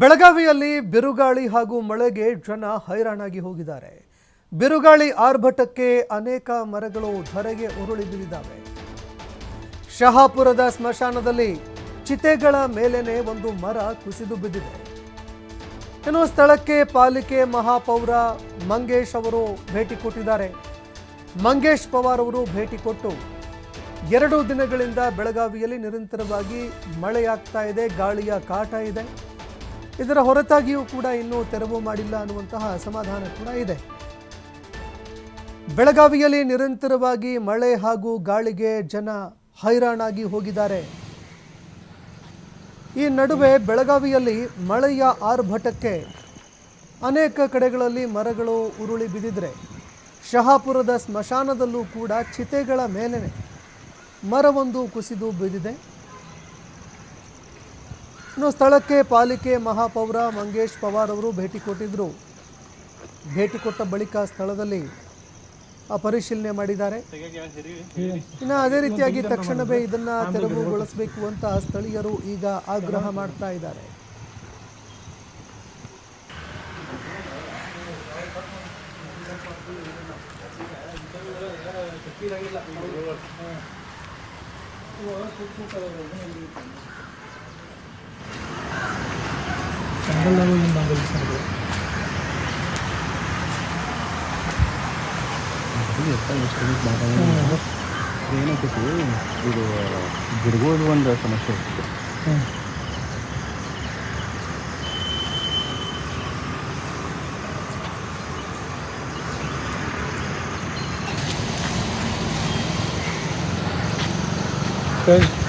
ಬೆಳಗಾವಿಯಲ್ಲಿ ಬಿರುಗಾಳಿ ಹಾಗೂ ಮಳೆಗೆ ಜನ ಹೈರಾಣಾಗಿ ಹೋಗಿದ್ದಾರೆ. ಬಿರುಗಾಳಿ ಆರ್ಭಟಕ್ಕೆ ಅನೇಕ ಮರಗಳು ಧರೆಗೆ ಉರುಳಿ ಬಿದ್ದಿದ್ದಾವೆ. ಶಹಾಪುರದ ಸ್ಮಶಾನದಲ್ಲಿ ಚಿತೆಗಳ ಮೇಲೇನೆ ಒಂದು ಮರ ಕುಸಿದು ಬಿದ್ದಿದೆ. ಇನ್ನು ಸ್ಥಳಕ್ಕೆ ಪಾಲಿಕೆ ಮಹಾಪೌರ ಮಂಗೇಶ್ ಅವರು ಭೇಟಿ ಕೊಟ್ಟಿದ್ದಾರೆ. ಮಂಗೇಶ್ ಪವಾರ್ ಅವರು ಭೇಟಿ ಕೊಟ್ಟು 2 ದಿನಗಳಿಂದ ಬೆಳಗಾವಿಯಲ್ಲಿ ನಿರಂತರವಾಗಿ ಮಳೆಯಾಗ್ತಾ ಇದೆ, ಗಾಳಿಯ ಕಾಟ ಇದೆ. ಇದರ ಹೊರತಾಗಿಯೂ ಕೂಡ ಇನ್ನೂ ತೆರವು ಮಾಡಿಲ್ಲ ಅನ್ನುವಂತಹ ಅಸಮಾಧಾನ ಕೂಡ ಇದೆ. ಬೆಳಗಾವಿಯಲ್ಲಿ ನಿರಂತರವಾಗಿ ಮಳೆ ಹಾಗೂ ಗಾಳಿಗೆ ಜನ ಹೈರಾಣಾಗಿ ಹೋಗಿದ್ದಾರೆ. ಈ ನಡುವೆ ಬೆಳಗಾವಿಯಲ್ಲಿ ಮಳೆಯ ಆರ್ಭಟಕ್ಕೆ ಅನೇಕ ಕಡೆಗಳಲ್ಲಿ ಮರಗಳು ಉರುಳಿ ಬಿದ್ದಿದ್ರೆ, ಶಹಾಪುರದ ಸ್ಮಶಾನದಲ್ಲೂ ಕೂಡ ಚಿತೆಗಳ ಮೇಲೆ ಮರವೊಂದು ಕುಸಿದು ಬಿದ್ದಿದೆ. ಇನ್ನು ಸ್ಥಳಕ್ಕೆ ಪಾಲಿಕೆ ಮಹಾಪೌರ ಮಂಗೇಶ್ ಪವಾರ್ ಅವರು ಭೇಟಿ ಕೊಟ್ಟಿದ್ದರು. ಭೇಟಿ ಕೊಟ್ಟ ಬಳಿಕ ಸ್ಥಳದಲ್ಲಿ ಪರಿಶೀಲನೆ ಮಾಡಿದ್ದಾರೆ. ಇನ್ನು ಅದೇ ರೀತಿಯಾಗಿ ತಕ್ಷಣವೇ ಇದನ್ನ ತೆರವುಗೊಳಿಸಬೇಕು ಅಂತ ಸ್ಥಳೀಯರು ಈಗ ಆಗ್ರಹ ಮಾಡ್ತಾ ಇದ್ದಾರೆ. ಏನಕ್ಕೈತಿ ಇದು ಗಿಡಗೋದು ಒಂದು ಸಮಸ್ಯೆ ಇರ್ತದೆ. ಸರಿ